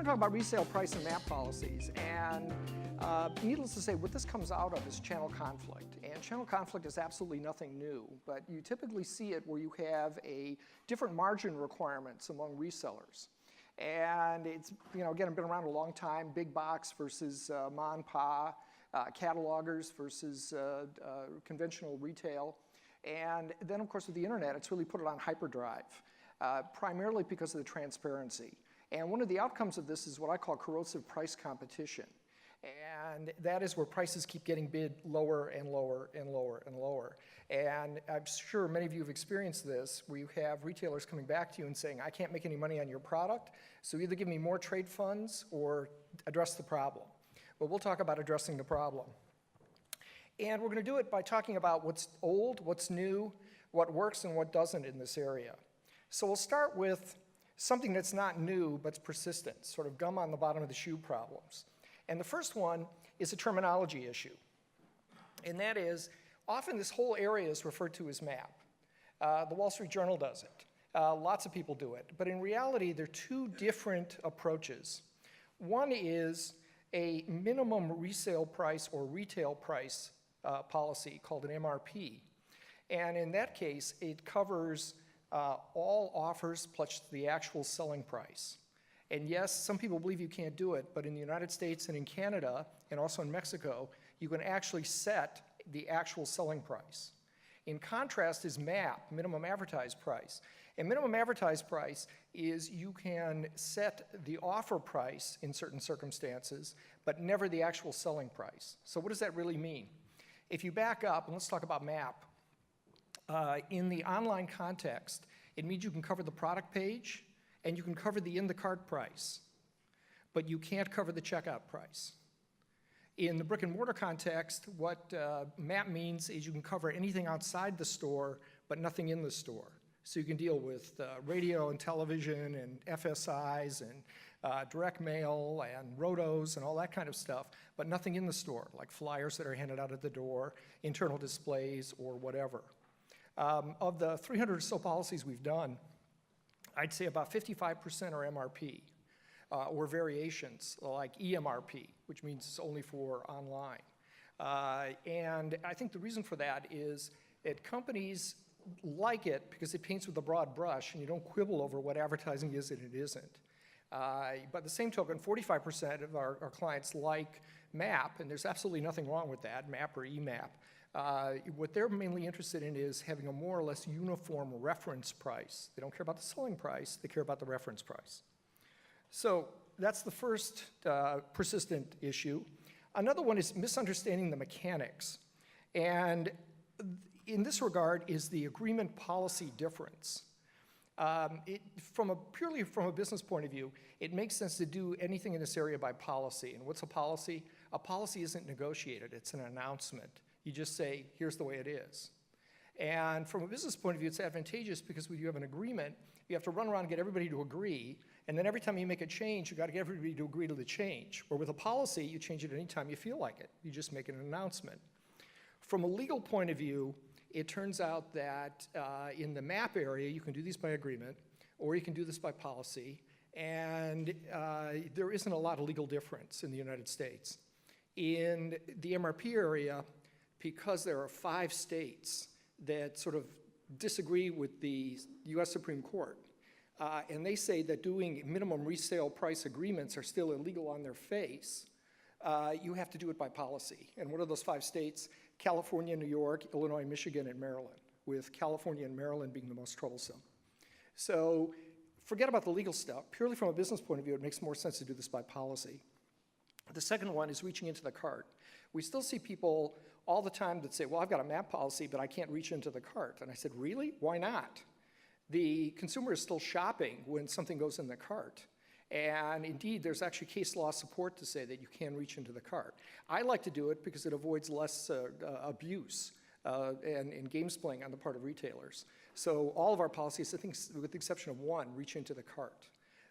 going to talk about resale price and map policies, and needless to say, what this comes out of is channel conflict. And channel conflict is absolutely nothing new, but you typically see it where you have a different margin requirements among resellers. And it's, again, been around a long time, big box versus ma and pa, catalogers versus conventional retail. And then, of course, with the internet, it's really put it on hyperdrive, primarily because of the transparency. And one of the outcomes of this is what I call corrosive price competition. And that is where prices keep getting bid lower and lower and lower and lower. And I'm sure many of you have experienced this, where you have retailers coming back to you and saying, I can't make any money on your product, so either give me more trade funds or address the problem. Well, we'll talk about addressing the problem. And we're going to do it by talking about what's old, what's new, what works and what doesn't in this area. So we'll start with something that's not new but persistent, sort of gum on the bottom of the shoe problems. And the first one is a terminology issue. And that is, often this whole area is referred to as MAP. The Wall Street Journal does it. Lots of people do it. But in reality, there are two different approaches. One is a minimum resale price or retail price policy called an MRP. And in that case, it covers all offers plus the actual selling price. And yes, some people believe you can't do it, but in the United States and in Canada, and also in Mexico, you can actually set the actual selling price. In contrast is MAP, minimum advertised price. And minimum advertised price is you can set the offer price in certain circumstances, but never the actual selling price. So what does that really mean? If you back up, and let's talk about MAP, in the online context, it means you can cover the product page and you can cover the in-the-cart price, but you can't cover the checkout price. In the brick-and-mortar context, what MAP means is you can cover anything outside the store, but nothing in the store. So you can deal with radio and television and FSIs and direct mail and rotos and all that kind of stuff, but nothing in the store, like flyers that are handed out at the door, internal displays, or whatever. Of the 300 or so policies we've done, I'd say about 55% are MRP, or variations like EMRP, which means it's only for online. And I think the reason for that is that companies like it because it paints with a broad brush and you don't quibble over what advertising is and it isn't. But the same token, 45% of our clients like MAP, and there's absolutely nothing wrong with that, MAP or EMAP. What they're mainly interested in is having a more or less uniform reference price. They don't care about the selling price, they care about the reference price. So that's the first persistent issue. Another one is misunderstanding the mechanics. And in this regard is the agreement policy difference. Purely from a business point of view, it makes sense to do anything in this area by policy. And what's a policy? A policy isn't negotiated, it's an announcement. You just say, here's the way it is. And from a business point of view, it's advantageous because when you have an agreement, you have to run around and get everybody to agree, and then every time you make a change, you've got to get everybody to agree to the change. Or with a policy, you change it anytime you feel like it. You just make an announcement. From a legal point of view, it turns out that in the MAP area, you can do these by agreement, or you can do this by policy, and there isn't a lot of legal difference in the United States. In the MRP area, because there are 5 states that sort of disagree with the US Supreme Court, and they say that doing minimum resale price agreements are still illegal on their face, you have to do it by policy. And what are those 5 states? California, New York, Illinois, Michigan, and Maryland, with California and Maryland being the most troublesome. So forget about the legal stuff. Purely from a business point of view, it makes more sense to do this by policy. The second one is reaching into the cart. We still see people all the time that say, well, I've got a MAP policy, but I can't reach into the cart. And I said, really? Why not? The consumer is still shopping when something goes in the cart. And indeed, there's actually case law support to say that you can reach into the cart. I like to do it because it avoids less abuse and games playing on the part of retailers. So all of our policies, I think with the exception of one, reach into the cart.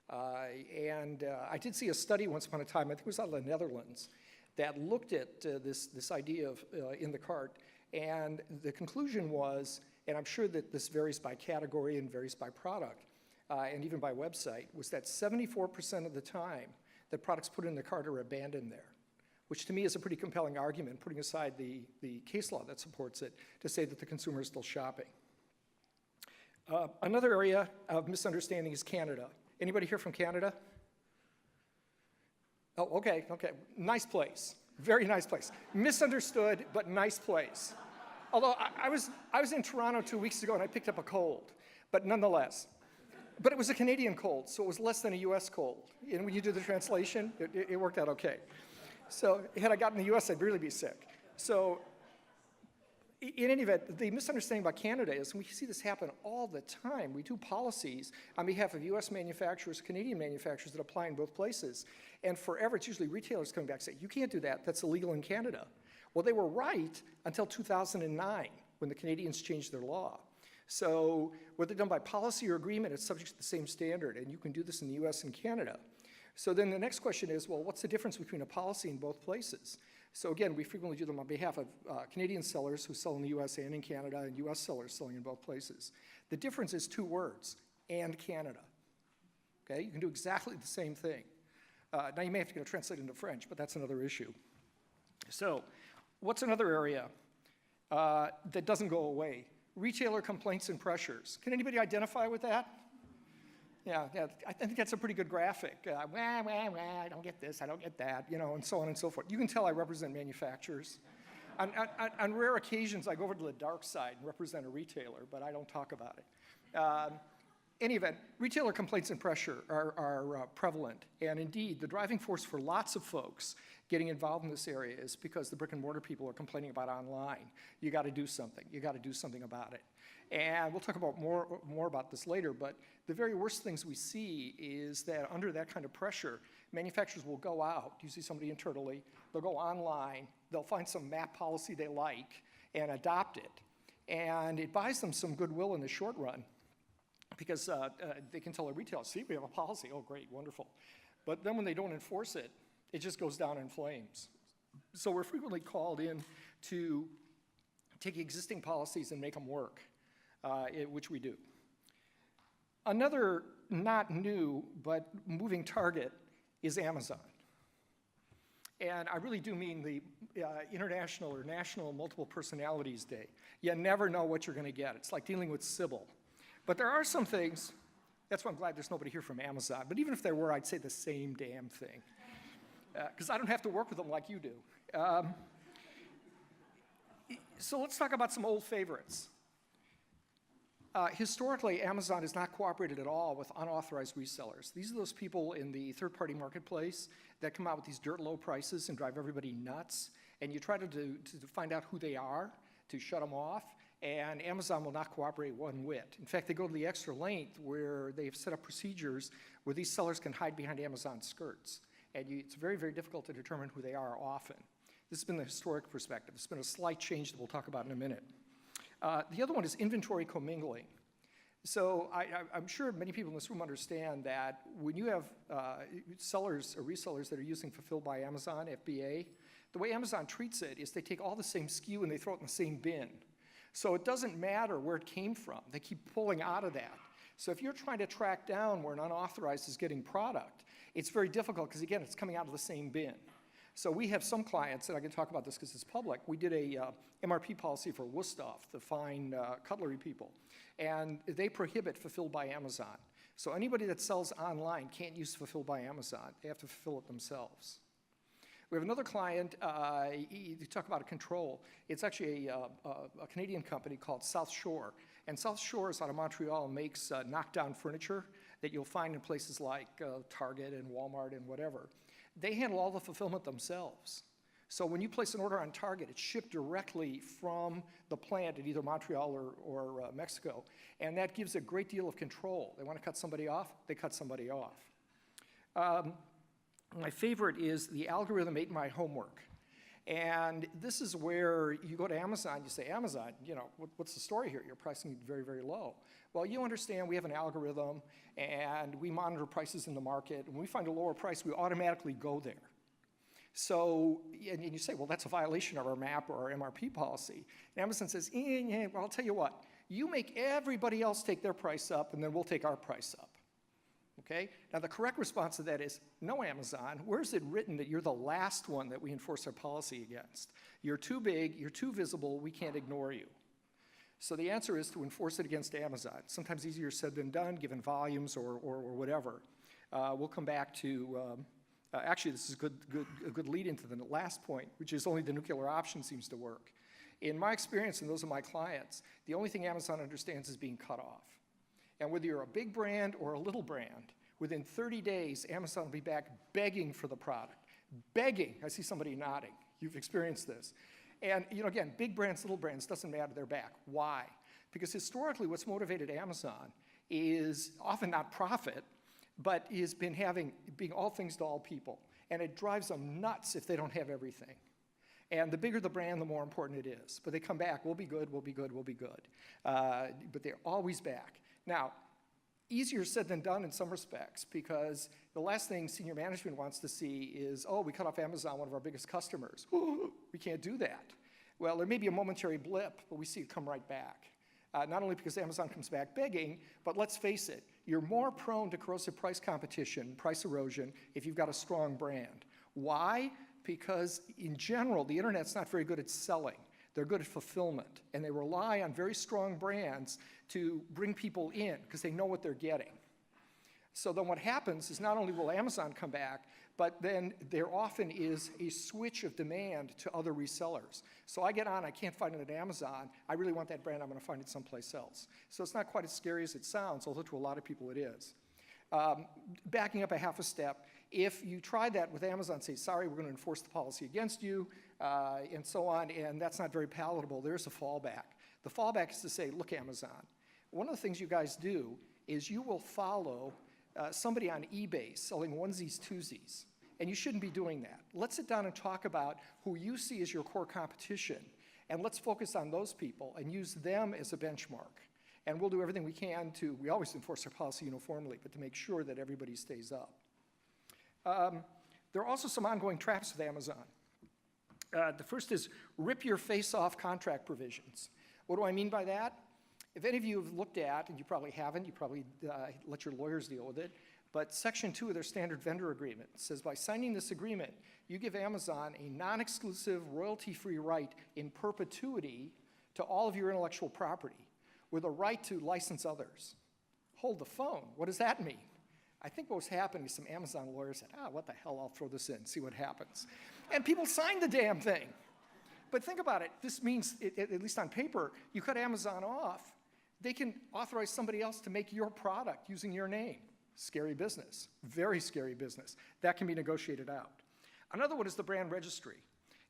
I did see a study once upon a time, I think it was out of the Netherlands, that looked at this idea of in the cart, and the conclusion was, and I'm sure that this varies by category and varies by product, and even by website, was that 74% of the time that products put in the cart are abandoned there, which to me is a pretty compelling argument, putting aside the case law that supports it, to say that the consumer is still shopping. Another area of misunderstanding is Canada. Anybody here from Canada? Oh, okay. Nice place. Very nice place. Misunderstood, but nice place. Although I was in Toronto 2 weeks ago and I picked up a cold, but nonetheless. But it was a Canadian cold, so it was less than a US cold. And when you do the translation, it worked out okay. So had I gotten the US, I'd really be sick. So in any event, the misunderstanding about Canada is, and we see this happen all the time, we do policies on behalf of US manufacturers, Canadian manufacturers that apply in both places. And forever, it's usually retailers coming back and saying, you can't do that, that's illegal in Canada. Well, they were right until 2009, when the Canadians changed their law. So whether done by policy or agreement, it's subject to the same standard, and you can do this in the US and Canada. So then the next question is, well, what's the difference between a policy in both places? So again, we frequently do them on behalf of Canadian sellers who sell in the US and in Canada, and US sellers selling in both places. The difference is 2 words, and Canada. Okay, you can do exactly the same thing. Now you may have to get it translated into French, but that's another issue. So what's another area that doesn't go away? Retailer complaints and pressures. Can anybody identify with that? Yeah, I think that's a pretty good graphic. I don't get this, I don't get that, and so on and so forth. You can tell I represent manufacturers. On rare occasions, I go over to the dark side and represent a retailer, but I don't talk about it. Any event, retailer complaints and pressure are prevalent. And indeed, the driving force for lots of folks getting involved in this area is because the brick and mortar people are complaining about online. You got to do something. You got to do something about it. And we'll talk about more about this later, but the very worst things we see is that under that kind of pressure, manufacturers will go out, you see somebody internally, they'll go online, they'll find some map policy they like and adopt it. And it buys them some goodwill in the short run because they can tell their retailers, see, we have a policy, oh great, wonderful. But then when they don't enforce it, it just goes down in flames. So we're frequently called in to take existing policies and make them work. Which we do. Another not new but moving target is Amazon. And I really do mean the International or National Multiple Personalities Day. You never know what you're going to get. It's like dealing with Sybil. But there are some things, that's why I'm glad there's nobody here from Amazon, but even if there were, I'd say the same damn thing. Because I don't have to work with them like you do. So let's talk about some old favorites. Historically, Amazon has not cooperated at all with unauthorized resellers. These are those people in the third-party marketplace that come out with these dirt low prices and drive everybody nuts. And you try to find out who they are, to shut them off, and Amazon will not cooperate one whit. In fact, they go to the extra length where they've set up procedures where these sellers can hide behind Amazon skirts. And it's very, very difficult to determine who they are often. This has been the historic perspective. It's been a slight change that we'll talk about in a minute. The other one is inventory commingling. So I'm sure many people in this room understand that when you have sellers or resellers that are using Fulfilled by Amazon, FBA, the way Amazon treats it is they take all the same SKU and they throw it in the same bin. So it doesn't matter where it came from. They keep pulling out of that. So if you're trying to track down where an unauthorized is getting product, it's very difficult because, again, it's coming out of the same bin. So we have some clients, and I can talk about this because it's public. We did a MRP policy for Wusthof, the fine cutlery people, and they prohibit Fulfilled by Amazon. So anybody that sells online can't use Fulfilled by Amazon. They have to fulfill it themselves. We have another client, you talk about a control. It's actually a Canadian company called South Shore. And South Shore is out of Montreal, makes knockdown furniture that you'll find in places like Target and Walmart and whatever. They handle all the fulfillment themselves. So when you place an order on Target, it's shipped directly from the plant in either Montreal or Mexico. And that gives a great deal of control. They want to cut somebody off, they cut somebody off. My favorite is the algorithm ate my homework. And this is where you go to Amazon, you say, Amazon, what's the story here? You're pricing very, very low. Well, you understand we have an algorithm and we monitor prices in the market. And when we find a lower price, we automatically go there. So, and you say, well, that's a violation of our MAP or our MRP policy. And Amazon says, well, I'll tell you what, you make everybody else take their price up and then we'll take our price up. Okay? Now the correct response to that is, no, Amazon, where is it written that you're the last one that we enforce our policy against? You're too big, you're too visible, we can't ignore you. So the answer is to enforce it against Amazon. Sometimes easier said than done, given volumes or whatever. We'll come back to, actually this is a good lead into the last point, which is only the nuclear option seems to work. In my experience, and those of my clients, the only thing Amazon understands is being cut off. And whether you're a big brand or a little brand, within 30 days, Amazon will be back begging for the product. Begging. I see somebody nodding. You've experienced this. And again, big brands, little brands, doesn't matter, they're back. Why? Because historically, what's motivated Amazon is often not profit, but is being all things to all people. And it drives them nuts if they don't have everything. And the bigger the brand, the more important it is. But they come back, we'll be good, we'll be good, we'll be good. But they're always back. Now, easier said than done in some respects, because the last thing senior management wants to see is, oh, we cut off Amazon, one of our biggest customers. We can't do that. Well, there may be a momentary blip, but we see it come right back. Not only because Amazon comes back begging, but let's face it, you're more prone to corrosive price competition, price erosion, if you've got a strong brand. Why? Because in general, the internet's not very good at selling. They're good at fulfillment, and they rely on very strong brands to bring people in because they know what they're getting. So then what happens is not only will Amazon come back, but then there often is a switch of demand to other resellers. So I get on, I can't find it at Amazon, I really want that brand, I'm going to find it someplace else. So it's not quite as scary as it sounds, although to a lot of people it is. Backing up a half a step, if you try that with Amazon, say, sorry, we're going to enforce the policy against you, and so on, and that's not very palatable, there's a fallback. The fallback is to say, look, Amazon, one of the things you guys do is you will follow somebody on eBay selling onesies, twosies, and you shouldn't be doing that. Let's sit down and talk about who you see as your core competition, and let's focus on those people and use them as a benchmark. And we'll do everything we can to, we always enforce our policy uniformly, but to make sure that everybody stays up. There are also some ongoing traps with Amazon. The first is rip your face off contract provisions. What do I mean by that? If any of you have looked at, and you probably haven't, you probably let your lawyers deal with it, but Section 2 of their standard vendor agreement says by signing this agreement, you give Amazon a non-exclusive royalty-free right in perpetuity to all of your intellectual property with a right to license others. Hold the phone. What does that mean? I think what was happening is some Amazon lawyers said, what the hell, I'll throw this in, see what happens. And people signed the damn thing. But think about it. This means, at least on paper, you cut Amazon off, they can authorize somebody else to make your product using your name. Scary business, very scary business. That can be negotiated out. Another one is the brand registry.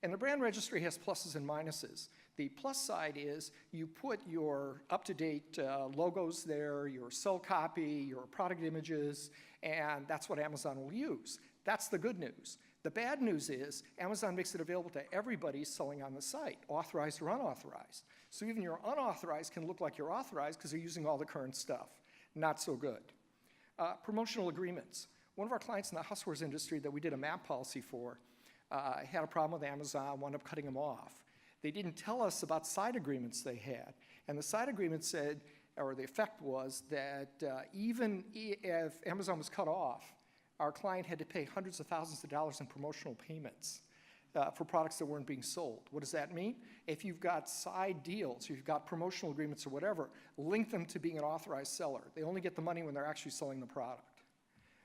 And the brand registry has pluses and minuses. The plus side is you put your up-to-date logos there, your sell copy, your product images, and that's what Amazon will use. That's the good news. The bad news is Amazon makes it available to everybody selling on the site, authorized or unauthorized. So even your unauthorized can look like you're authorized because they're using all the current stuff. Not so good. Promotional agreements. One of our clients in the housewares industry that we did a MAP policy for had a problem with Amazon, wound up cutting them off. They didn't tell us about side agreements they had. And the side agreement said, or the effect was that even if Amazon was cut off, our client had to pay hundreds of thousands of dollars in promotional payments for products that weren't being sold. What does that mean? If you've got side deals, you've got promotional agreements or whatever, link them to being an authorized seller. They only get the money when they're actually selling the product.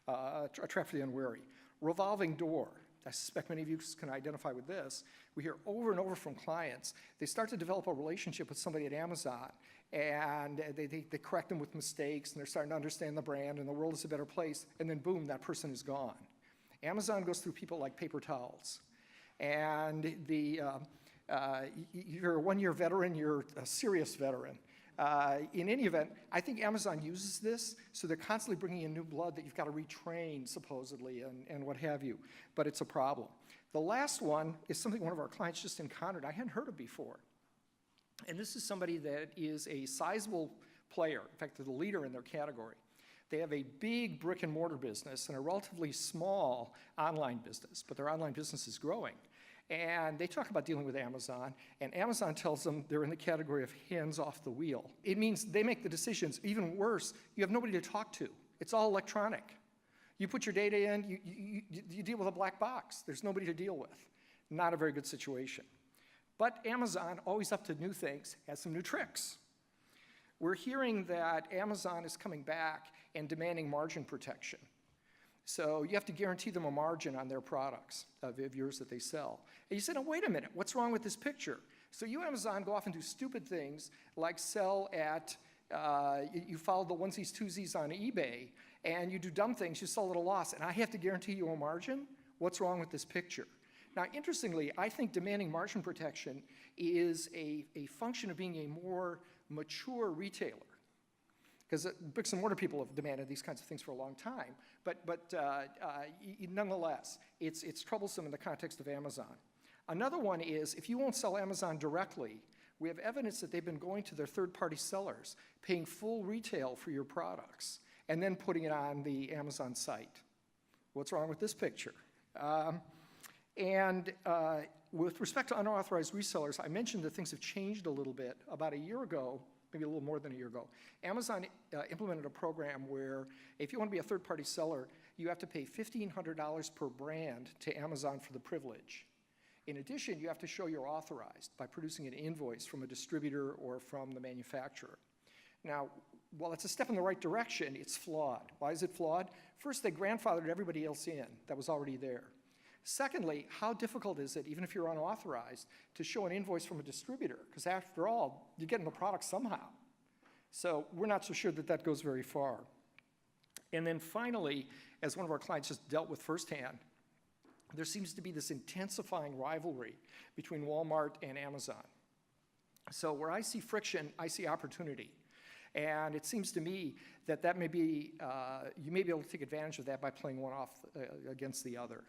A trap for the unwary. Revolving door. I suspect many of you can identify with this. We hear over and over from clients, they start to develop a relationship with somebody at Amazon, and they correct them with mistakes, and they're starting to understand the brand, and the world is a better place, and then boom, that person is gone. Amazon goes through people like paper towels. And you're a one-year veteran, you're a serious veteran. In any event, I think Amazon uses this, so they're constantly bringing in new blood that you've got to retrain, supposedly, and what have you. But it's a problem. The last one is something one of our clients just encountered I hadn't heard of before. And this is somebody that is a sizable player. In fact, they're the leader in their category. They have a big brick and mortar business and a relatively small online business, but their online business is growing. And they talk about dealing with Amazon, and Amazon tells them they're in the category of hands off the wheel. It means they make the decisions. Even worse, you have nobody to talk to. It's all electronic. You put your data in, you deal with a black box. There's nobody to deal with. Not a very good situation. But Amazon, always up to new things, has some new tricks. We're hearing that Amazon is coming back and demanding margin protection. So you have to guarantee them a margin on their products of yours that they sell. And you say, no, wait a minute, what's wrong with this picture? So you, Amazon, go off and do stupid things like sell at, you follow the onesies, twosies on eBay, and you do dumb things, you sell at a loss, and I have to guarantee you a margin? What's wrong with this picture? Now, interestingly, I think demanding margin protection is a function of being a more mature retailer. Because bricks and mortar people have demanded these kinds of things for a long time. But nonetheless, it's troublesome in the context of Amazon. Another one is, if you won't sell Amazon directly, we have evidence that they've been going to their third-party sellers, paying full retail for your products, and then putting it on the Amazon site. What's wrong with this picture? With respect to unauthorized resellers, I mentioned that things have changed a little bit. About a year ago, maybe a little more than a year ago, Amazon implemented a program where if you want to be a third-party seller, you have to pay $1,500 per brand to Amazon for the privilege. In addition, you have to show you're authorized by producing an invoice from a distributor or from the manufacturer. Now, while it's a step in the right direction, it's flawed. Why is it flawed? First, they grandfathered everybody else in that was already there. Secondly, how difficult is it, even if you're unauthorized, to show an invoice from a distributor? Because after all, you're getting the product somehow. So we're not so sure that that goes very far. And then finally, as one of our clients just dealt with firsthand, there seems to be this intensifying rivalry between Walmart and Amazon. So where I see friction, I see opportunity. And it seems to me that that may be, you may be able to take advantage of that by playing one off against the other.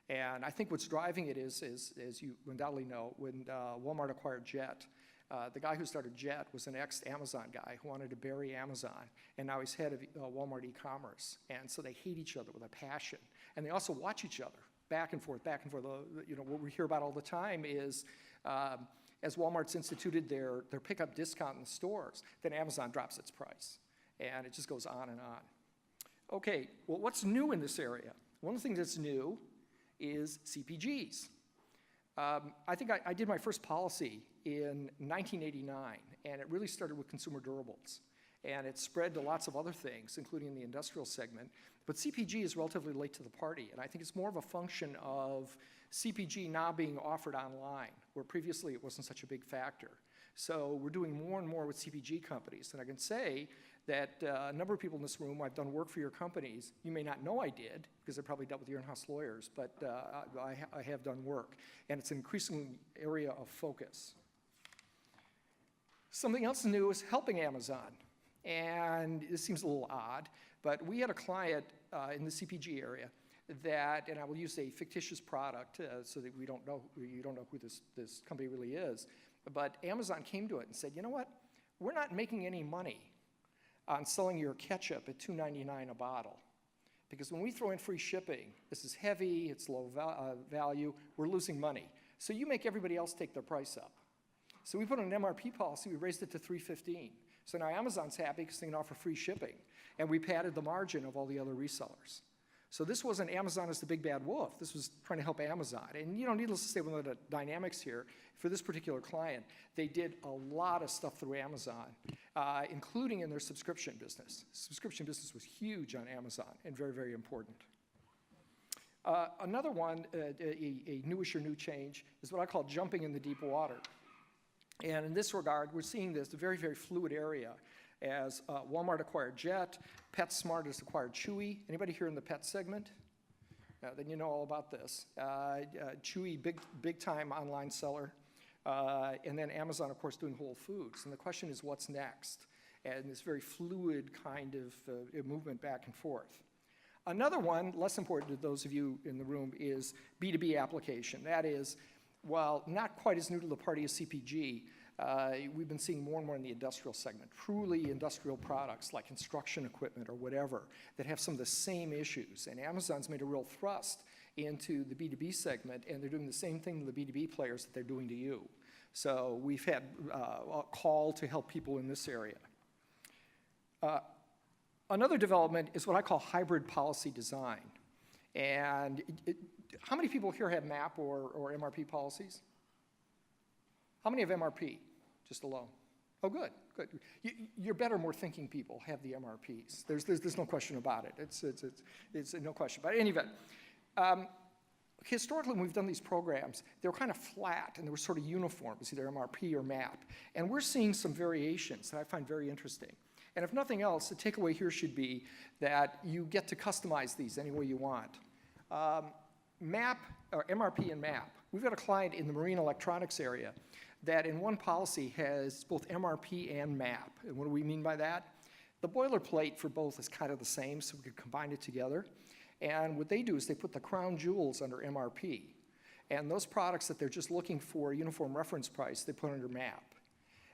And I think what's driving it is as you undoubtedly know, when Walmart acquired Jet, the guy who started Jet was an ex-Amazon guy who wanted to bury Amazon, and now he's head of Walmart e-commerce. And so they hate each other with a passion. And they also watch each other back and forth, back and forth. You know, what we hear about all the time is as Walmart's instituted their pickup discount in the stores, then Amazon drops its price. And it just goes on and on. Okay, well, what's new in this area? One of the things that's new is CPGs. I think I did my first policy in 1989, and it really started with consumer durables. And it spread to lots of other things, including the industrial segment. But CPG is relatively late to the party, and I think it's more of a function of CPG now being offered online, where previously it wasn't such a big factor. So we're doing more and more with CPG companies, and I can say that a number of people in this room, I've done work for your companies. You may not know I did, because I probably dealt with your in-house lawyers, but I have done work, and it's an increasing area of focus. Something else new is helping Amazon, and this seems a little odd, but we had a client in the CPG area that, and I will use a fictitious product so that you don't know who this company really is, but Amazon came to it and said, you know what, we're not making any money on selling your ketchup at $2.99 a bottle. Because when we throw in free shipping, this is heavy, it's low value, we're losing money. So you make everybody else take their price up. So we put on an MRP policy, we raised it to $3.15. So now Amazon's happy because they can offer free shipping. And we padded the margin of all the other resellers. So this wasn't Amazon as the big bad wolf. This was trying to help Amazon. And you know, needless to say, one of the dynamics here, for this particular client, they did a lot of stuff through Amazon, including in their subscription business. Subscription business was huge on Amazon and very, very important. Another one, a newish or new change, is what I call jumping in the deep water. And in this regard, we're seeing this, a very, very fluid area. As Walmart acquired Jet, PetSmart has acquired Chewy. Anybody here in the pet segment? Then you know all about this. Chewy, big time online seller. And then Amazon, of course, doing Whole Foods. And the question is, what's next? And this very fluid kind of movement back and forth. Another one, less important to those of you in the room, is B2B application. That is, while not quite as new to the party as CPG, we've been seeing more and more in the industrial segment, truly industrial products like construction equipment or whatever that have some of the same issues. And Amazon's made a real thrust into the B2B segment, and they're doing the same thing to the B2B players that they're doing to you. So we've had a call to help people in this area. Another development is what I call hybrid policy design. And how many people here have MAP or MRP policies? How many have MRP, just alone? Oh, good, good. You're better, more thinking people have the MRPs. There's no question about it. It's no question about it. In any event, historically, when we've done these programs, they were kind of flat and they were sort of uniform. It's either MRP or MAP. And we're seeing some variations that I find very interesting. And if nothing else, the takeaway here should be that you get to customize these any way you want. MAP, or MRP and MAP. We've got a client in the marine electronics area that in one policy has both MRP and MAP. And what do we mean by that? The boilerplate for both is kind of the same, so we could combine it together. And what they do is they put the crown jewels under MRP. And those products that they're just looking for a uniform reference price, they put under MAP.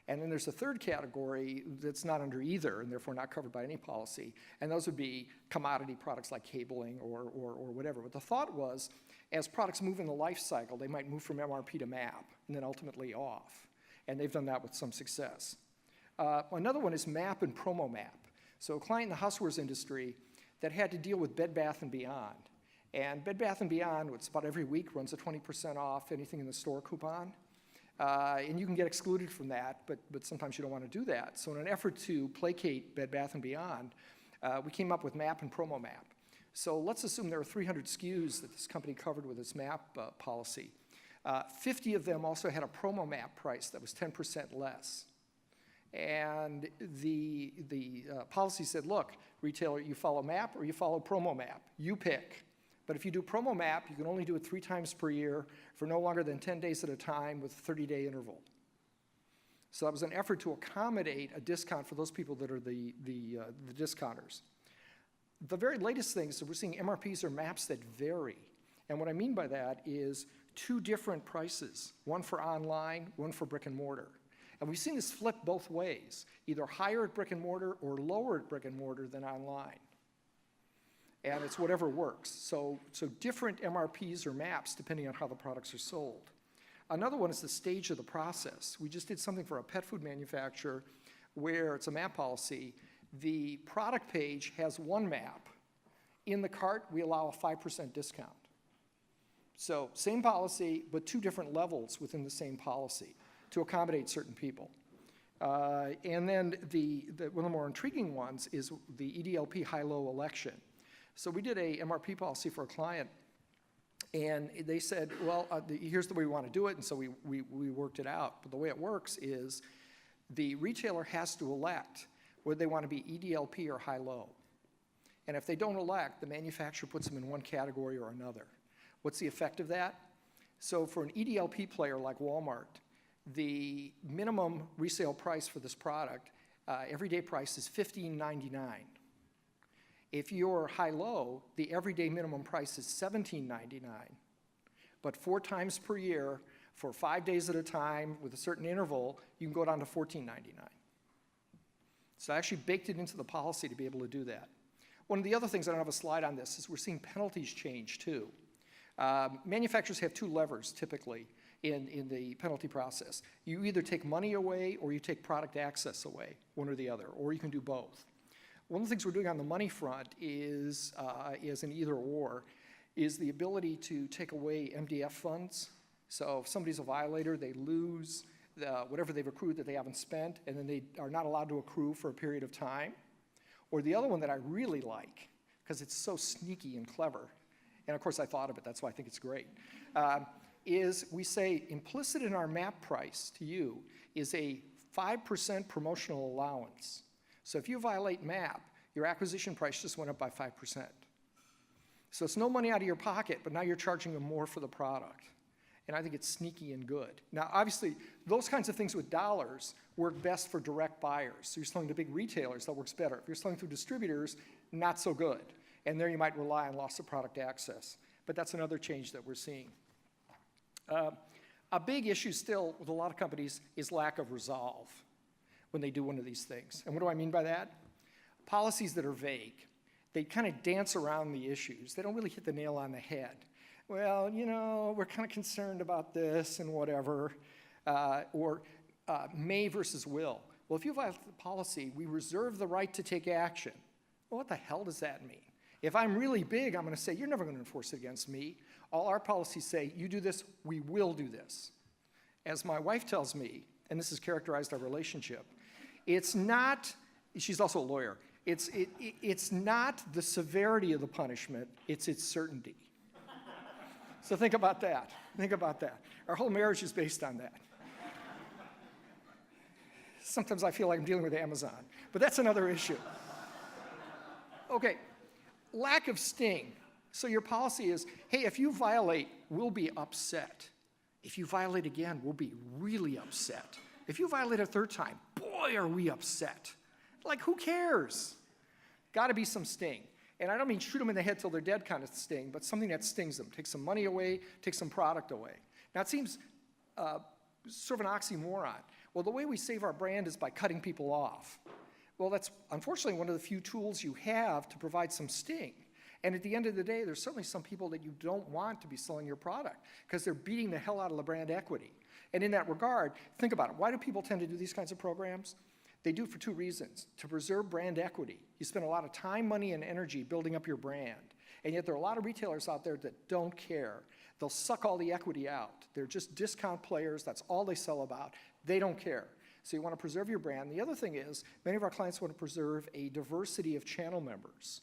And then there's a third category that's not under either, and therefore not covered by any policy. And those would be commodity products like cabling or whatever. But the thought was, as products move in the life cycle, they might move from MRP to MAP, and then ultimately off. And they've done that with some success. Another one is MAP and promo MAP. So a client in the housewares industry that had to deal with Bed Bath & Beyond. And Bed Bath & Beyond, it's about every week, runs a 20% off anything in the store coupon. And you can get excluded from that, but sometimes you don't want to do that. So in an effort to placate Bed Bath & Beyond, we came up with MAP and promo MAP. So let's assume there are 300 SKUs that this company covered with its MAP policy. 50 of them also had a promo MAP price that was 10% less. And the policy said, look, retailer, you follow MAP or you follow promo MAP. You pick. But if you do promo MAP, you can only do it 3 times per year for no longer than 10 days at a time with a 30-day interval. So that was an effort to accommodate a discount for those people that are the discounters. The very latest things, so we're seeing MRPs or MAPs that vary. And what I mean by that is 2 different prices, one for online, one for brick and mortar. And we've seen this flip both ways, either higher at brick and mortar or lower at brick and mortar than online. And it's whatever works. So different MRPs or MAPs depending on how the products are sold. Another one is the stage of the process. We just did something for a pet food manufacturer where it's a MAP policy. The product page has one MAP. In the cart, we allow a 5% discount. So same policy, but 2 different levels within the same policy to accommodate certain people. And then one of the more intriguing ones is the EDLP high-low election. So we did a MRP policy for a client, and they said, well, here's the way we want to do it, and so we worked it out. But the way it works is the retailer has to elect whether they want to be EDLP or high-low. And if they don't elect, the manufacturer puts them in one category or another. What's the effect of that? So for an EDLP player like Walmart, the minimum resale price for this product, everyday price is $15.99. If you're high-low, the everyday minimum price is $17.99. But 4 times per year, for 5 days at a time, with a certain interval, you can go down to $14.99. So I actually baked it into the policy to be able to do that. One of the other things, I don't have a slide on this, is we're seeing penalties change too. Manufacturers have 2 levers typically in the penalty process. You either take money away or you take product access away, one or the other, or you can do both. One of the things we're doing on the money front is an either or, is the ability to take away MDF funds. So if somebody's a violator, they lose whatever they've accrued that they haven't spent, and then they are not allowed to accrue for a period of time. Or the other one that I really like, because it's so sneaky and clever, and of course I thought of it, that's why I think it's great, is we say implicit in our MAP price to you is a 5% promotional allowance. So if you violate MAP, your acquisition price just went up by 5%. So it's no money out of your pocket, but now you're charging them more for the product. And I think it's sneaky and good. Now, obviously, those kinds of things with dollars work best for direct buyers. So you're selling to big retailers, that works better. If you're selling through distributors, not so good. And there you might rely on loss of product access. But that's another change that we're seeing. A big issue still with a lot of companies is lack of resolve when they do one of these things. And what do I mean by that? Policies that are vague. They kind of dance around the issues. They don't really hit the nail on the head. Well, you know, we're kind of concerned about this and whatever. Or may versus will. Well, if you violate the policy, we reserve the right to take action. Well, what the hell does that mean? If I'm really big, I'm going to say, you're never going to enforce it against me. All our policies say, you do this, we will do this. As my wife tells me, and this has characterized our relationship, it's not, she's also a lawyer, it's not the severity of the punishment, it's its certainty. So think about that. Think about that. Our whole marriage is based on that. Sometimes I feel like I'm dealing with Amazon, but that's another issue. Okay, lack of sting. So your policy is, hey, if you violate, we'll be upset. If you violate again, we'll be really upset. If you violate a third time, boy, are we upset. Like, who cares? Got to be some sting. And I don't mean shoot them in the head till they're dead kind of sting, but something that stings them. Take some money away, take some product away. Now, it seems sort of an oxymoron. Well, the way we save our brand is by cutting people off. Well, that's unfortunately one of the few tools you have to provide some sting. And at the end of the day, there's certainly some people that you don't want to be selling your product because they're beating the hell out of the brand equity. And in that regard, think about it. Why do people tend to do these kinds of programs? They do it for two reasons. To preserve brand equity. You spend a lot of time, money, and energy building up your brand. And yet there are a lot of retailers out there that don't care. They'll suck all the equity out. They're just discount players. That's all they sell about. They don't care. So you want to preserve your brand. The other thing is, many of our clients want to preserve a diversity of channel members.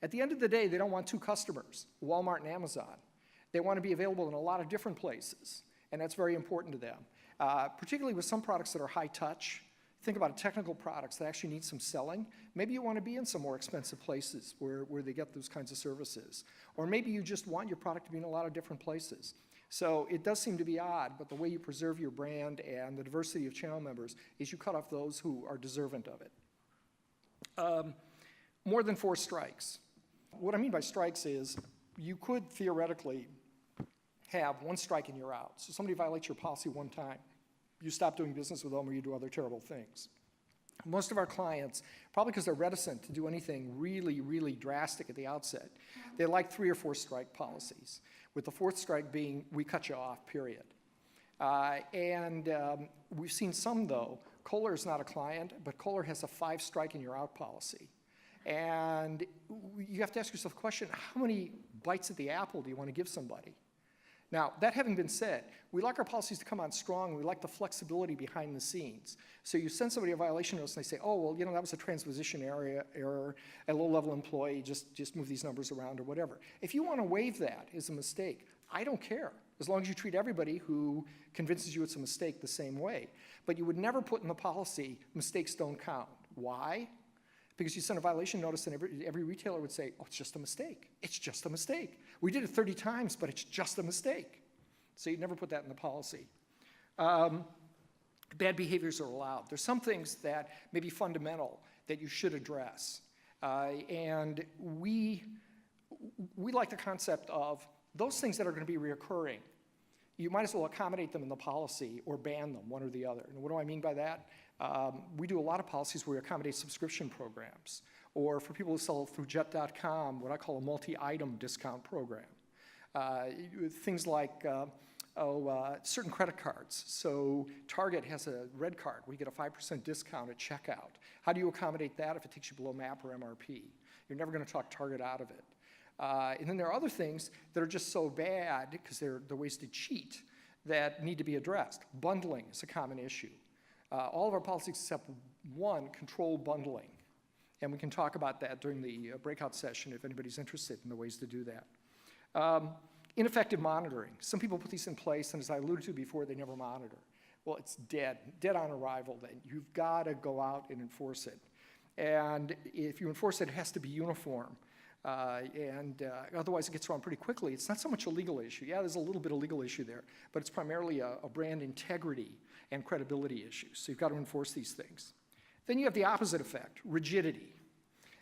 At the end of the day, they don't want two customers, Walmart and Amazon. They want to be available in a lot of different places, and that's very important to them, particularly with some products that are high touch. Think about technical products that actually need some selling. Maybe you want to be in some more expensive places where they get those kinds of services. Or maybe you just want your product to be in a lot of different places. So it does seem to be odd, but the way you preserve your brand and the diversity of channel members is you cut off those who are deserving of it. More than 4 strikes. What I mean by strikes is you could theoretically have 1 strike and you're out. So somebody violates your policy 1 time. You stop doing business with them or you do other terrible things. Most of our clients, probably because they're reticent to do anything really, really drastic at the outset, they like 3 or 4 strike policies, with the 4th strike being, we cut you off, period. We've seen some, though. Kohler is not a client, but Kohler has a 5 strike and you're out policy. And you have to ask yourself the question, how many bites at the apple do you want to give somebody? Now, that having been said, we like our policies to come on strong. We like the flexibility behind the scenes. So you send somebody a violation notice and they say, oh, well, you know, that was a transposition error, a low-level employee, just move these numbers around or whatever. If you want to waive that as a mistake, I don't care, as long as you treat everybody who convinces you it's a mistake the same way. But you would never put in the policy, mistakes don't count. Why? Because you send a violation notice and every retailer would say, oh, it's just a mistake. It's just a mistake. We did it 30 times, but it's just a mistake. So you'd never put that in the policy. Bad behaviors are allowed. There's some things that may be fundamental that you should address. And we like the concept of those things that are going to be reoccurring. You might as well accommodate them in the policy or ban them, one or the other. And what do I mean by that? We do a lot of policies where we accommodate subscription programs, or for people who sell through jet.com, what I call a multi-item discount program. Things like certain credit cards. So Target has a red card. We get a 5% discount at checkout. How do you accommodate that if it takes you below MAP or MRP? You're never going to talk Target out of it. And then there are other things that are just so bad because they're ways to cheat that need to be addressed. Bundling is a common issue. All of our policies except one control bundling. And we can talk about that during the breakout session if anybody's interested in the ways to do that. Ineffective monitoring. Some people put these in place, and as I alluded to before, they never monitor. Well, it's dead on arrival then. You've got to go out and enforce it. And if you enforce it, it has to be uniform. Otherwise it gets around pretty quickly. It's not so much a legal issue. Yeah, there's a little bit of legal issue there, but it's primarily a brand integrity and credibility issue. So you've got to enforce these things. Then you have the opposite effect, rigidity.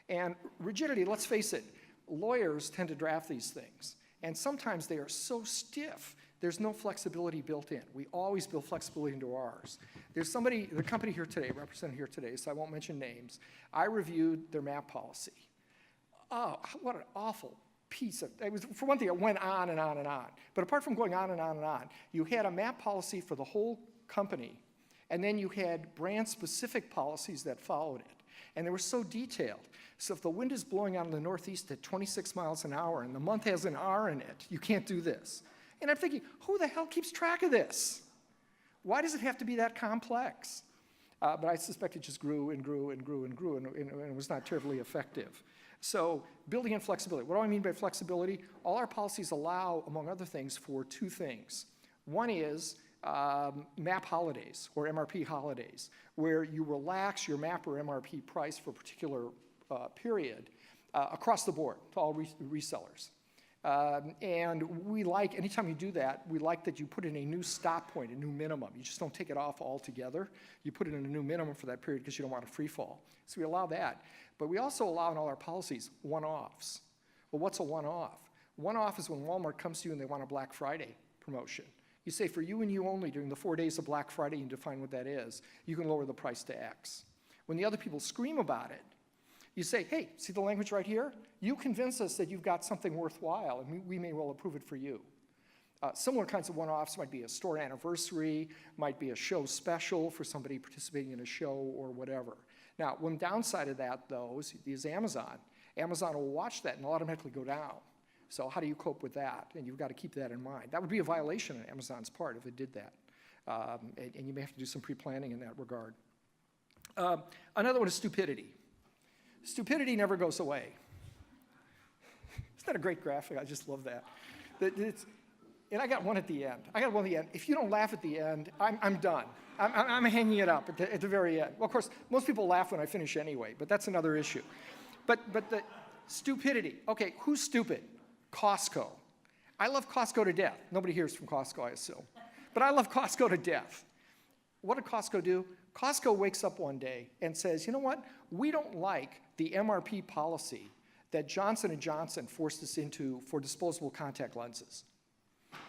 And rigidity, let's face it, lawyers tend to draft these things. And sometimes they are so stiff, there's no flexibility built in. We always build flexibility into ours. There's somebody, the company here today, represented here today, so I won't mention names. I reviewed their MAP policy. Oh, what an awful piece of, it was, for one thing, it went on and on and on. But apart from going on and on and on, you had a MAP policy for the whole company, and then you had brand-specific policies that followed it. And they were so detailed. So if the wind is blowing out in the northeast at 26 miles an hour and the month has an R in it, you can't do this. And I'm thinking, who the hell keeps track of this? Why does it have to be that complex? But I suspect it just grew and grew and grew and grew, and it was not terribly effective. So building in flexibility. What do I mean by flexibility? All our policies allow, among other things, for two things. One is MAP holidays, or MRP holidays, where you relax your MAP or MRP price for a particular period across the board to all resellers. And we like, anytime you do that, we like that you put in a new stop point, a new minimum. You just don't take it off altogether. You put it in a new minimum for that period because you don't want a free fall. So we allow that. But we also allow in all our policies one-offs. Well, what's a one-off? One-off is when Walmart comes to you and they want a Black Friday promotion. You say for you and you only during the 4 days of Black Friday, you define what that is, you can lower the price to X. When the other people scream about it, you say, hey, see the language right here? You convince us that you've got something worthwhile, and we may well approve it for you. Similar kinds of one-offs might be a store anniversary, might be a show special for somebody participating in a show or whatever. Now, one downside of that, though, is Amazon. Amazon will watch that and automatically go down. So how do you cope with that? And you've got to keep that in mind. That would be a violation on Amazon's part if it did that. And you may have to do some pre-planning in that regard. Another one is stupidity. Stupidity never goes away. Isn't that a great graphic? I just love that. And I got one at the end. If you don't laugh at the end, I'm done. I'm hanging it up at the very end. Well, of course, most people laugh when I finish anyway, but that's another issue. But the stupidity. Okay, who's stupid? Costco. I love Costco to death. Nobody here is from Costco, I assume. But I love Costco to death. What did Costco do? Costco wakes up one day and says, you know what? We don't like the MRP policy that Johnson & Johnson forced us into for disposable contact lenses.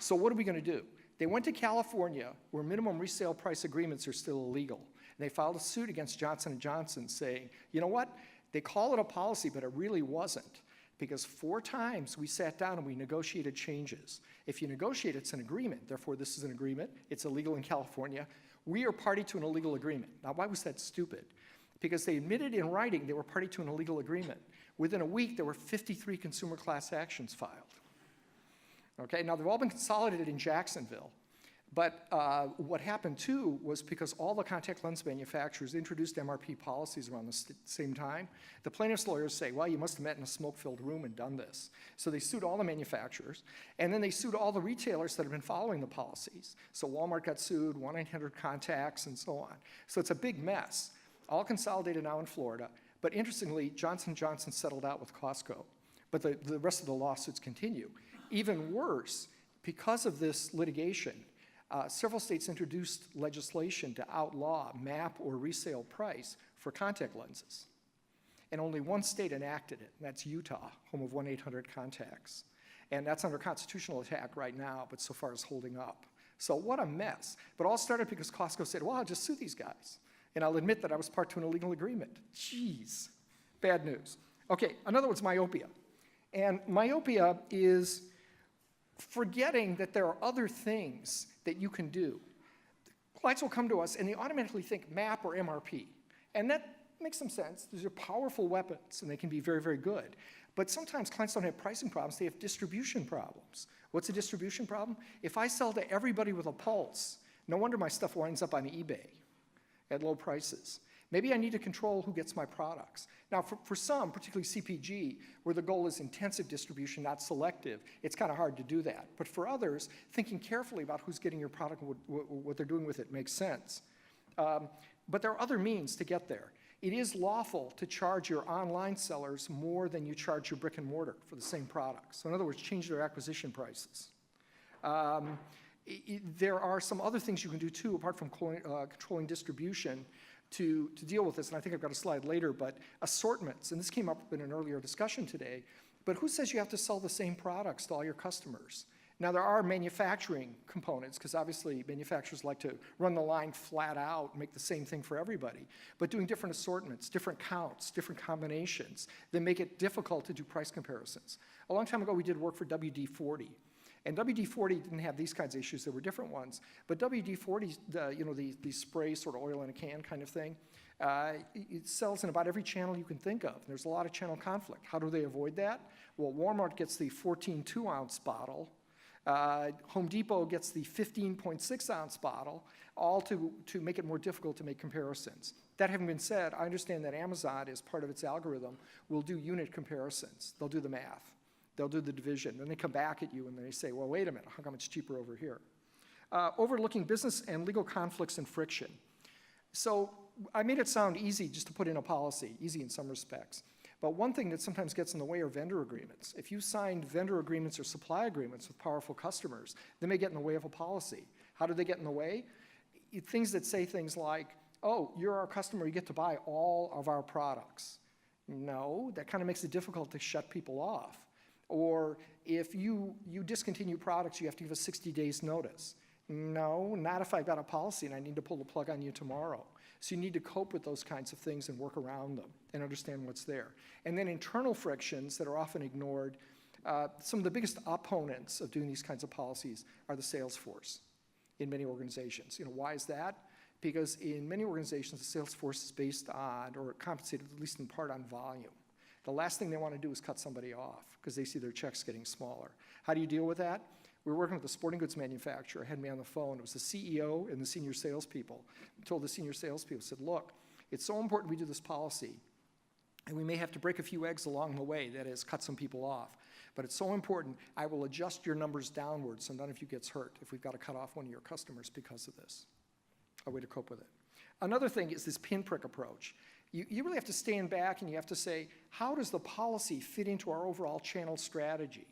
So what are we going to do? They went to California, where minimum resale price agreements are still illegal. And they filed a suit against Johnson & Johnson saying, you know what? They call it a policy, but it really wasn't. Because 4 times we sat down and we negotiated changes. If you negotiate, it's an agreement. Therefore, this is an agreement. It's illegal in California. We are party to an illegal agreement. Now, why was that stupid? Because they admitted in writing they were party to an illegal agreement. Within a week, there were 53 consumer class actions filed. Okay, now they've all been consolidated in Jacksonville. But what happened too was because all the contact lens manufacturers introduced MRP policies around the same time, the plaintiff's lawyers say, well, you must have met in a smoke-filled room and done this. So they sued all the manufacturers, and then they sued all the retailers that have been following the policies. So Walmart got sued, 1-800-CONTACTS, and so on. So it's a big mess, all consolidated now in Florida. But interestingly, Johnson & Johnson settled out with Costco. But the rest of the lawsuits continue. Even worse, because of this litigation, several states introduced legislation to outlaw MAP or resale price for contact lenses. And only one state enacted it, and that's Utah, home of 1-800-CONTACTS. And that's under constitutional attack right now, but so far is holding up. So what a mess. But all started because Costco said, well, I'll just sue these guys. And I'll admit that I was part to an illegal agreement. Jeez, bad news. Okay, another one's myopia. And myopia is forgetting that there are other things that you can do. Clients will come to us and they automatically think MAP or MRP. And that makes some sense. These are powerful weapons and they can be very, very good. But sometimes clients don't have pricing problems, they have distribution problems. What's a distribution problem? If I sell to everybody with a pulse, no wonder my stuff winds up on eBay at low prices. Maybe I need to control who gets my products. Now, for some, particularly CPG, where the goal is intensive distribution, not selective, it's kind of hard to do that. But for others, thinking carefully about who's getting your product and what they're doing with it makes sense. But there are other means to get there. It is lawful to charge your online sellers more than you charge your brick and mortar for the same product. So in other words, change their acquisition prices. There are some other things you can do too, apart from controlling distribution, to deal with this, and I think I've got a slide later, but assortments, and this came up in an earlier discussion today, but who says you have to sell the same products to all your customers? Now, there are manufacturing components, because obviously manufacturers like to run the line flat out and make the same thing for everybody, but doing different assortments, different counts, different combinations, that make it difficult to do price comparisons. A long time ago, we did work for WD-40. And WD-40 didn't have these kinds of issues. There were different ones. But WD-40, the spray sort of oil in a can kind of thing, It sells in about every channel you can think of. There's a lot of channel conflict. How do they avoid that? Well, Walmart gets the 14 2-ounce bottle. Home Depot gets the 15.6-ounce bottle, all to make it more difficult to make comparisons. That having been said, I understand that Amazon, as part of its algorithm, will do unit comparisons. They'll do the math. They'll do the division. Then they come back at you and they say, well, wait a minute, how come it's cheaper over here? Overlooking business and legal conflicts and friction. So I made it sound easy just to put in a policy, easy in some respects. But one thing that sometimes gets in the way are vendor agreements. If you signed vendor agreements or supply agreements with powerful customers, they may get in the way of a policy. How do they get in the way? Things that say things like, oh, you're our customer, you get to buy all of our products. No, that kind of makes it difficult to shut people off. Or if you discontinue products, you have to give us 60 days notice. No, not if I've got a policy and I need to pull the plug on you tomorrow. So you need to cope with those kinds of things and work around them and understand what's there. And then internal frictions that are often ignored. Some of the biggest opponents of doing these kinds of policies are the sales force in many organizations. Why is that? Because in many organizations, the sales force is based on, or compensated at least in part, on volume. The last thing they want to do is cut somebody off because they see their checks getting smaller. How do you deal with that? We were working with a sporting goods manufacturer, had me on the phone. It was the CEO and the senior salespeople. I told the senior salespeople, said, look, it's so important we do this policy, and we may have to break a few eggs along the way, that is, cut some people off. But it's so important, I will adjust your numbers downwards so none of you gets hurt if we've got to cut off one of your customers because of this. A way to cope with it. Another thing is this pinprick approach. You really have to stand back and you have to say, how does the policy fit into our overall channel strategy?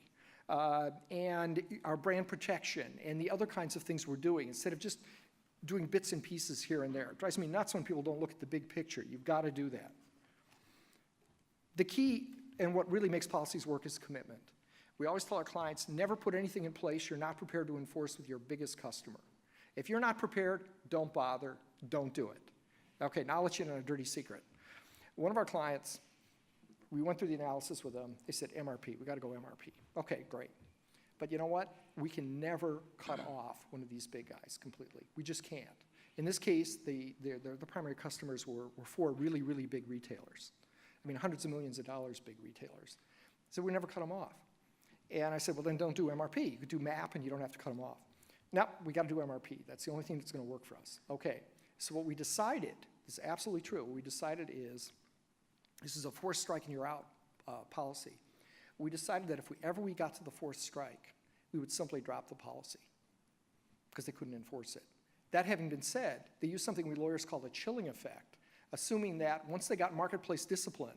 And our brand protection and the other kinds of things we're doing, instead of just doing bits and pieces here and there. It drives me nuts when people don't look at the big picture. You've got to do that. The key, and what really makes policies work, is commitment. We always tell our clients, never put anything in place you're not prepared to enforce with your biggest customer. If you're not prepared, don't bother, don't do it. Okay, now I'll let you in on a dirty secret. One of our clients, we went through the analysis with them. They said, MRP, we got to go MRP. Okay, great. But you know what? We can never cut off one of these big guys completely. We just can't. In this case, the primary customers were 4 really, really big retailers. I mean, hundreds of millions of dollars big retailers. So we never cut them off. And I said, well, then don't do MRP. You could do MAP and you don't have to cut them off. No, we got to do MRP. That's the only thing that's going to work for us. Okay, so what we decided, this is absolutely true, what we decided is, this is a 4th strike and you're out policy. We decided that if we got to the 4th strike, we would simply drop the policy because they couldn't enforce it. That having been said, they used something we lawyers call the chilling effect, assuming that once they got marketplace discipline,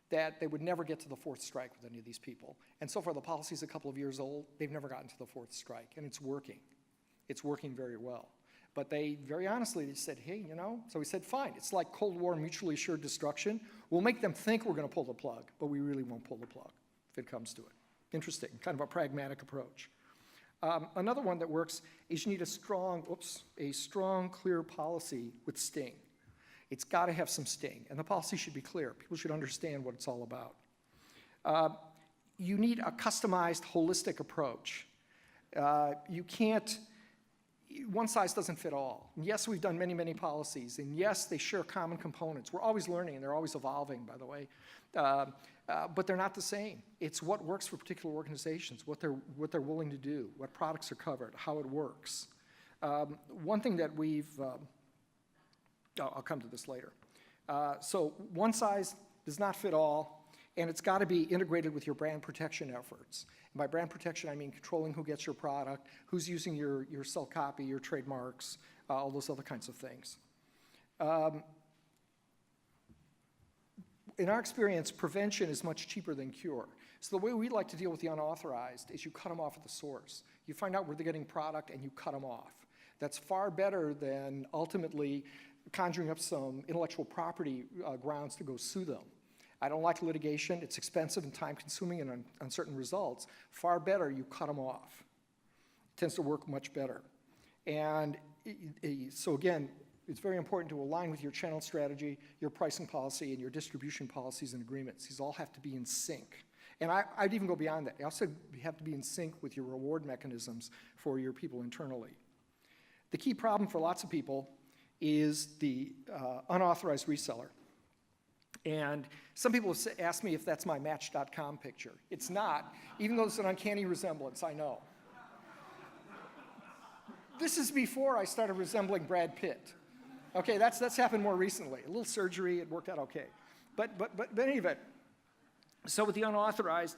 that they would never get to the 4th strike with any of these people. And so far, the policy's a couple of years old. They've never gotten to the 4th strike, and it's working. It's working very well. But they, very honestly, they said, hey, so we said, fine. It's like Cold War mutually assured destruction. We'll make them think we're going to pull the plug, but we really won't pull the plug if it comes to it. Interesting, kind of a pragmatic approach. Another one that works is you need a strong, clear policy with sting. It's got to have some sting, and the policy should be clear. People should understand what it's all about. You need a customized, holistic approach. You can't, one size doesn't fit all. And yes, we've done many, many policies, and yes, they share common components. We're always learning, and they're always evolving, by the way. But they're not the same. It's what works for particular organizations, what they're willing to do, what products are covered, how it works. One thing that we've, I'll come to this later. So one size does not fit all, and it's got to be integrated with your brand protection efforts. And by brand protection, I mean controlling who gets your product, who's using your sell copy, your trademarks, all those other kinds of things. In our experience, prevention is much cheaper than cure. So the way we like to deal with the unauthorized is you cut them off at the source. You find out where they're getting product and you cut them off. That's far better than ultimately conjuring up some intellectual property grounds to go sue them. I don't like litigation. It's expensive and time-consuming and uncertain results. Far better you cut them off. It tends to work much better. And so again, it's very important to align with your channel strategy, your pricing policy, and your distribution policies and agreements. These all have to be in sync. And I'd even go beyond that. You also have to be in sync with your reward mechanisms for your people internally. The key problem for lots of people is the unauthorized reseller. And some people have asked me if that's my Match.com picture. It's not, even though it's an uncanny resemblance, I know. This is before I started resembling Brad Pitt. Okay, that's happened more recently. A little surgery, it worked out okay. But anyway, so with the unauthorized,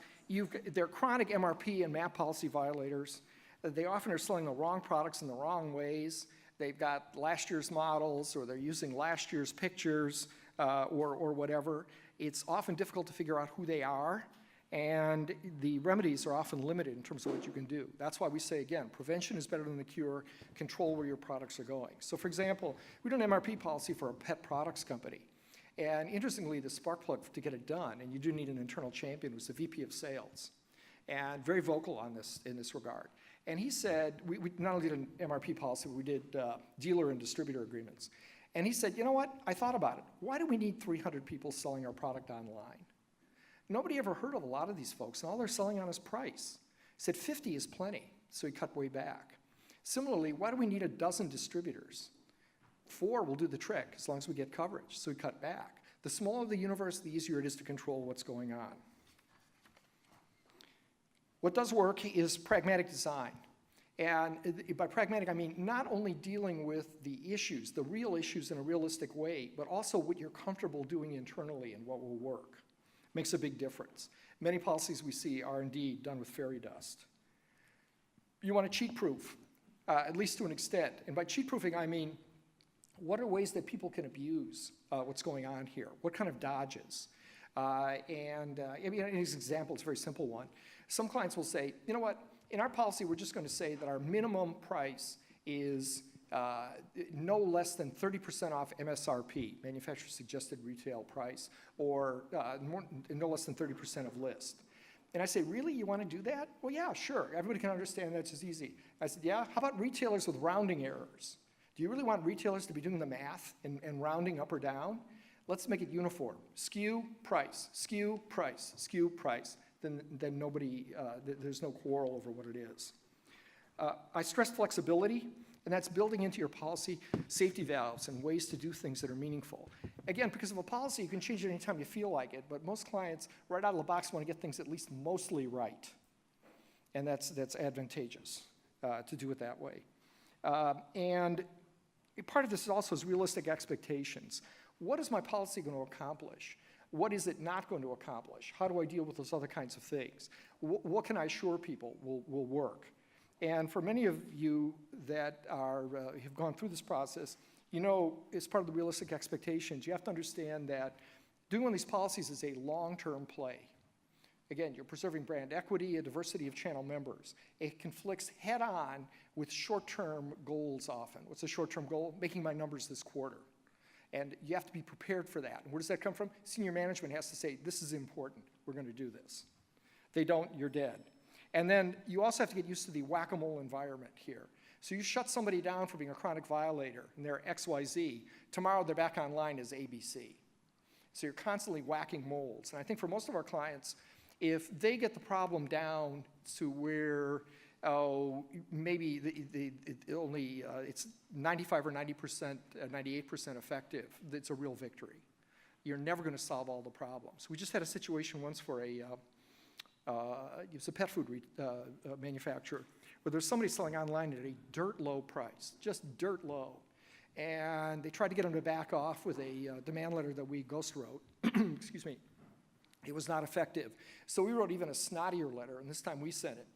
they're chronic MRP and MAP policy violators. They often are selling the wrong products in the wrong ways. They've got last year's models, or they're using last year's pictures, or whatever. It's often difficult to figure out who they are, and the remedies are often limited in terms of what you can do. That's why we say, again, prevention is better than the cure. Control where your products are going. So for example, we did an MRP policy for a pet products company. And interestingly, the spark plug to get it done, and you do need an internal champion, was the VP of sales. And very vocal on this, in this regard. And he said, we not only did an MRP policy, but we did dealer and distributor agreements. And he said, you know what, I thought about it. Why do we need 300 people selling our product online? Nobody ever heard of a lot of these folks, and all they're selling on is price. He said 50 is plenty, so he cut way back. Similarly, why do we need a dozen distributors? 4 will do the trick, as long as we get coverage, so he cut back. The smaller the universe, the easier it is to control what's going on. What does work is pragmatic design. And by pragmatic, I mean not only dealing with the issues, the real issues in a realistic way, but also what you're comfortable doing internally and what will work. Makes a big difference. Many policies we see are indeed done with fairy dust. You want to cheat-proof, at least to an extent. And by cheat-proofing, I mean, what are ways that people can abuse what's going on here? What kind of dodges? I mean, an example, it's a very simple one. Some clients will say, you know what, in our policy, we're just going to say that our minimum price is no less than 30% off MSRP, manufacturer suggested retail price, or no less than 30% of list. And I say, really, you want to do that? Well, yeah, sure. Everybody can understand that's just easy. I said, yeah, how about retailers with rounding errors? Do you really want retailers to be doing the math and rounding up or down? Let's make it uniform. SKU, price, SKU, price, SKU, price. Then nobody, there's no quarrel over what it is. I stress flexibility, and that's building into your policy safety valves and ways to do things that are meaningful. Again, because of a policy, you can change it anytime you feel like it, but most clients, right out of the box, want to get things at least mostly right. And that's advantageous to do it that way. And part of this also is realistic expectations. What is my policy going to accomplish? What is it not going to accomplish? How do I deal with those other kinds of things? What can I assure people will work? And for many of you that have gone through this process, you know, as part of the realistic expectations, you have to understand that doing one of these policies is a long-term play. Again, you're preserving brand equity, a diversity of channel members. It conflicts head-on with short-term goals often. What's a short-term goal? Making my numbers this quarter. And you have to be prepared for that. And where does that come from? Senior management has to say, this is important. We're going to do this. They don't, you're dead. And then you also have to get used to the whack-a-mole environment here. So you shut somebody down for being a chronic violator, and they're XYZ. Tomorrow they're back online as ABC. So you're constantly whacking moles. And I think for most of our clients, if they get the problem down to where maybe it's 95 or 90%, 98% effective, it's a real victory. You're never going to solve all the problems. We just had a situation once for it was a pet food manufacturer, where there's somebody selling online at a dirt low price, just dirt low. And they tried to get them to back off with a demand letter that we ghost wrote. Excuse me. It was not effective. So we wrote even a snottier letter, and this time we sent it.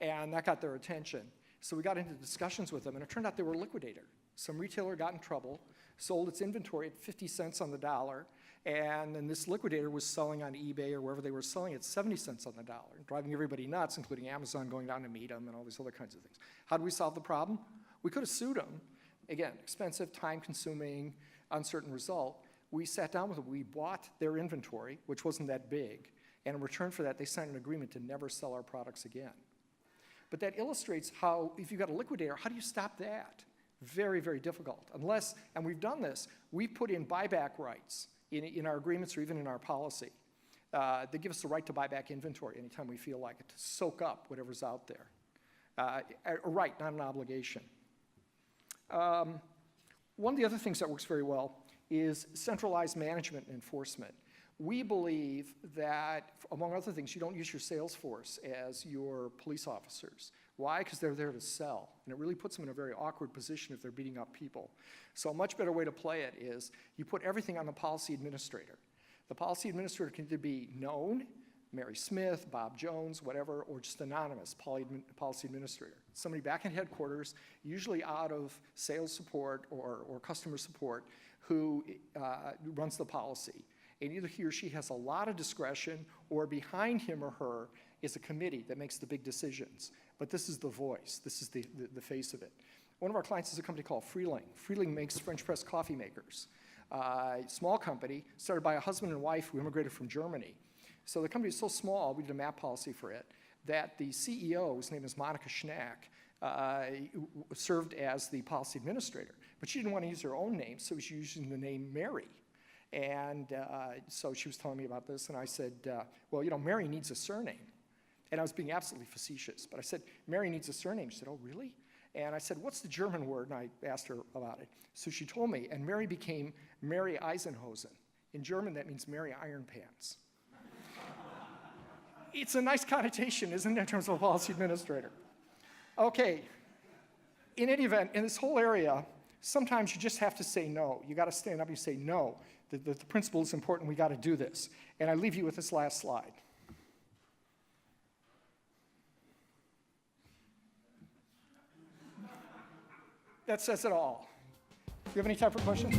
And that got their attention. So we got into discussions with them, and it turned out they were a liquidator. Some retailer got in trouble, sold its inventory at 50 cents on the dollar, and then this liquidator was selling on eBay or wherever they were selling at 70 cents on the dollar, driving everybody nuts, including Amazon going down to meet them and all these other kinds of things. How do we solve the problem? We could have sued them. Again, expensive, time-consuming, uncertain result. We sat down with them. We bought their inventory, which wasn't that big, and in return for that, they signed an agreement to never sell our products again. But that illustrates how, if you've got a liquidator, how do you stop that? Very, very difficult. Unless, and we've done this, we've put in buyback rights in our agreements or even in our policy. They give us the right to buy back inventory anytime we feel like it, to soak up whatever's out there. A right, not an obligation. One of the other things that works very well is centralized management and enforcement. We believe that, among other things, you don't use your sales force as your police officers. Why? Because they're there to sell, and it really puts them in a very awkward position if they're beating up people. So a much better way to play it is you put everything on the policy administrator. The policy administrator can either be known, Mary Smith, Bob Jones, whatever, or just anonymous policy administrator. Somebody back in headquarters, usually out of sales support or customer support, who runs the policy. And either he or she has a lot of discretion, or behind him or her is a committee that makes the big decisions. But this is the voice. This is the face of it. One of our clients is a company called Freeling. Freeling makes French press coffee makers. Small company, started by a husband and wife who immigrated from Germany. So the company is so small, we did a map policy for it, that the CEO, whose name is Monica Schnack, served as the policy administrator. But she didn't want to use her own name, so she was using the name Mary. And so she was telling me about this, and I said, well, you know, Mary needs a surname. And I was being absolutely facetious, but I said, Mary needs a surname. She said, oh, really? And I said, what's the German word? And I asked her about it. So she told me, and Mary became Mary Eisenhosen. In German, that means Mary Iron Pants. It's a nice connotation, isn't it, in terms of a policy administrator? Okay, in any event, in this whole area, sometimes you just have to say no. You got to stand up and say no. The principle is important, we got to do this. And I leave you with this last slide. That says it all. Do you have any time for questions?